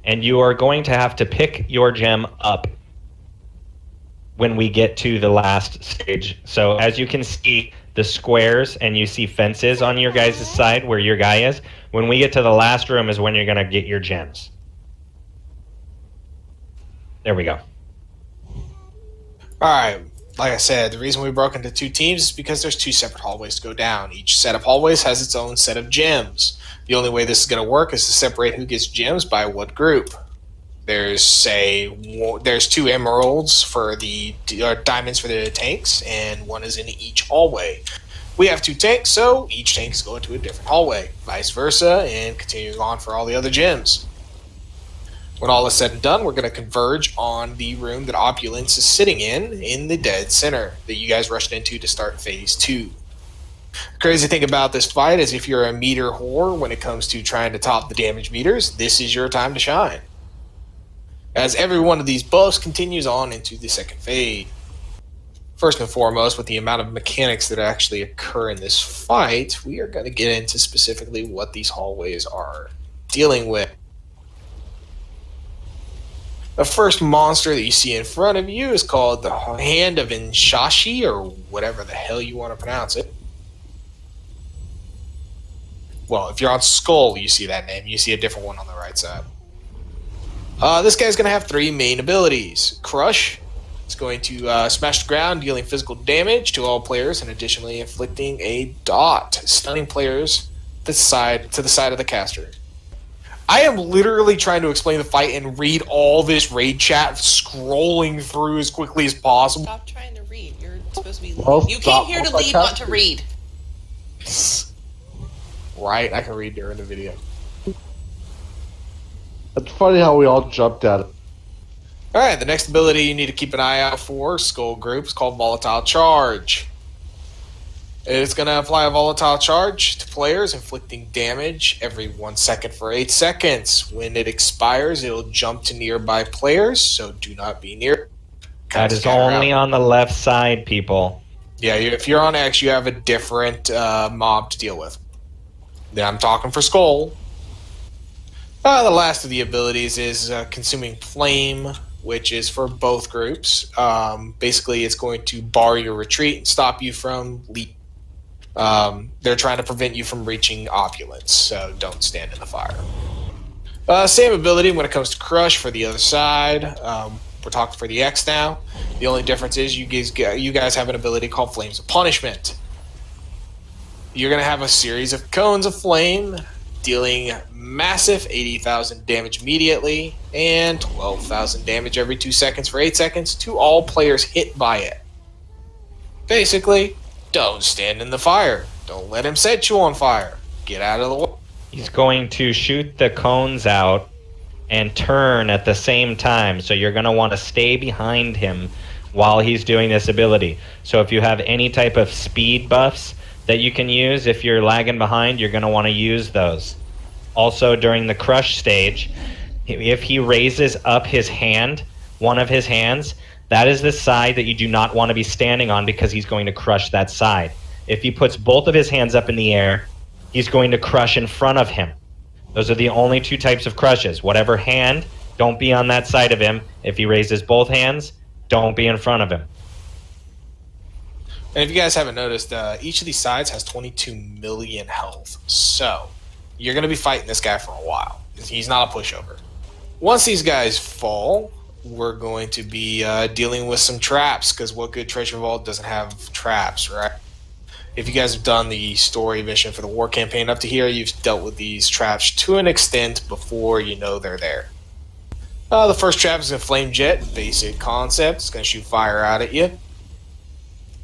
and you are going to have to pick your gem up when we get to the last stage. So as you can see the squares and you see fences on your guys' side where your guy is, when we get to the last room is when you're going to get your gems. There we go. Alright, like I said, the reason we broke into 2 teams is because there's 2 separate hallways to go down. Each set of hallways has its own set of gems. The only way this is going to work is to separate who gets gems by what group. There's 2 emeralds for the diamonds for the tanks, and 1 is in each hallway. We have 2 tanks, so each tank is going to a different hallway, vice versa, and continuing on for all the other gems. When all is said and done, we're going to converge on the room that Opulence is sitting in the dead center that you guys rushed into to start phase 2. The crazy thing about this fight is if you're a meter whore when it comes to trying to top the damage meters, this is your time to shine. As every one of these buffs continues on into the second phase. First and foremost, with the amount of mechanics that actually occur in this fight, we are going to get into specifically what these hallways are dealing with. The first monster that you see in front of you is called the Hand of Inshashi, or whatever the hell you want to pronounce it. Well, if you're on Skull, you see that name. You see a different one on the right side. This guy's going to have 3 main abilities. Crush. It's going to smash the ground, dealing physical damage to all players, and additionally inflicting a dot, stunning players to the side of the caster. I am literally trying to explain the fight and read all this raid chat, scrolling through as quickly as possible. Stop trying to read. You're supposed to be leading. You came here to lead, not to read. Right, I can read during the video. It's funny how we all jumped at it. Alright, the next ability you need to keep an eye out for, Skull Group, is called Volatile Charge. It's going to apply a volatile charge to players, inflicting damage every 1 second for 8 seconds. When it expires, it'll jump to nearby players, so do not be near. That is only on the left side, people. Yeah, if you're on X, you have a different mob to deal with. Then I'm talking for Skull. The last of the abilities is Consuming Flame, which is for both groups. Basically, it's going to bar your retreat and stop you from leaping. They're trying to prevent you from reaching Opulence, so don't stand in the fire. Same ability when it comes to Crush for the other side. We're talking for the X now. The only difference is you guys have an ability called Flames of Punishment. You're going to have a series of cones of flame, dealing massive 80,000 damage immediately, and 12,000 damage every 2 seconds for 8 seconds to all players hit by it. Basically, don't stand in the fire. Don't let him set you on fire. Get out of the way. He's going to shoot the cones out and turn at the same time, so you're going to want to stay behind him while he's doing this ability. So if you have any type of speed buffs that you can use, if you're lagging behind, you're going to want to use those. Also, during the crush stage, if he raises up his hand, one of his hands, that is the side that you do not want to be standing on because he's going to crush that side. If he puts both of his hands up in the air, he's going to crush in front of him. Those are the only 2 types of crushes. Whatever hand, don't be on that side of him. If he raises both hands, don't be in front of him. And if you guys haven't noticed, each of these sides has 22 million health. So, you're going to be fighting this guy for a while. He's not a pushover. Once these guys fall, we're going to be dealing with some traps, because what good treasure vault doesn't have traps, right? If you guys have done the story mission for the war campaign up to here, you've dealt with these traps to an extent before you know they're there. The first trap is a flame jet, basic concept. It's going to shoot fire out at you.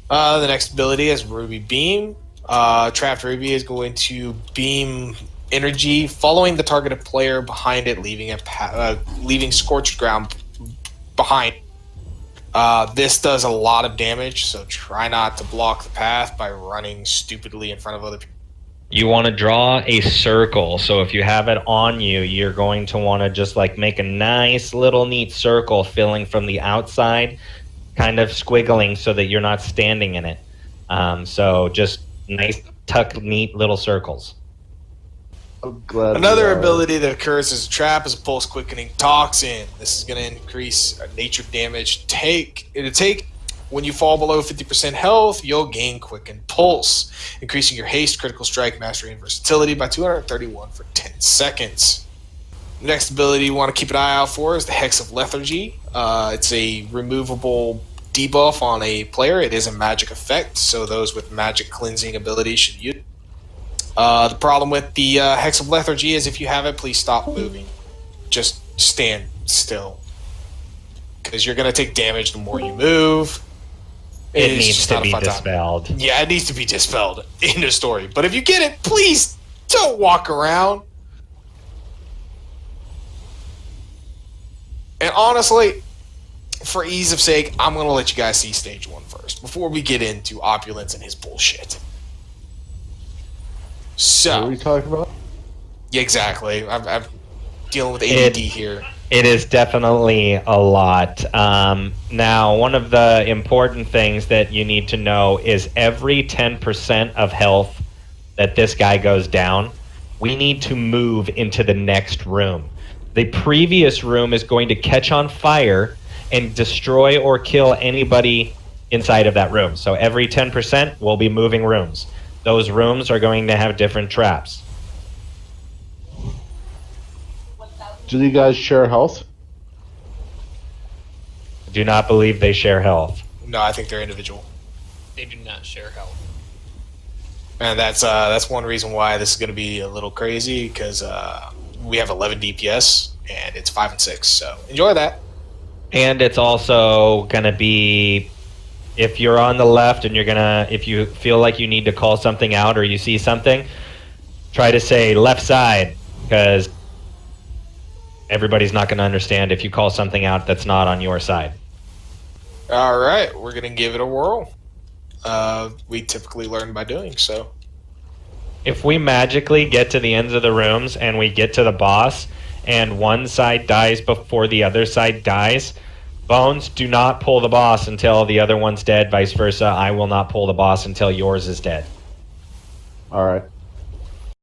The next ability is Ruby Beam. Trapped Ruby is going to beam energy following the targeted player behind it, leaving scorched ground behind. This does a lot of damage, so try not to block the path by running stupidly in front of other people. You want to draw a circle, so if you have it on you, you're going to want to just like make a nice little neat circle filling from the outside, kind of squiggling so that you're not standing in it. So just nice, tuck, neat little circles. I'm glad. Another ability that occurs as a trap is a Pulse Quickening Toxin. This is going to increase nature damage take. When you fall below 50% health, you'll gain Quicken Pulse, increasing your haste, critical strike, mastery, and versatility by 231 for 10 seconds. The next ability you want to keep an eye out for is the Hex of Lethargy. It's a removable debuff on a player. It is a magic effect, so those with magic cleansing abilities should use it. The problem with the Hex of Lethargy is if you have it, please stop moving. Just stand still. Because you're going to take damage the more you move. It needs to be dispelled. Yeah, it needs to be dispelled in the story. But if you get it, please don't walk around. And honestly, for ease of sake, I'm going to let you guys see stage 1 first before we get into Opulence and his bullshit. So, What are we talking about? Yeah, exactly. I'm dealing with ADD here. It is definitely a lot. Now, one of the important things that you need to know is every 10% of health that this guy goes down, we need to move into the next room. The previous room is going to catch on fire and destroy or kill anybody inside of that room. So every 10%, we'll be moving rooms. Those rooms are going to have different traps. Do you guys share health? Do not believe they share health. No, I think they're individual. They do not share health. And that's one reason why this is going to be a little crazy, because we have 11 DPS, and it's 5 and 6, so enjoy that. And it's also going to be, if you're on the left and if you feel like you need to call something out or you see something, try to say left side, because everybody's not going to understand if you call something out that's not on your side. All right, we're going to give it a whirl. We typically learn by doing so. If we magically get to the ends of the rooms and we get to the boss and one side dies before the other side dies, Bones, do not pull the boss until the other one's dead. Vice versa, I will not pull the boss until yours is dead. All right.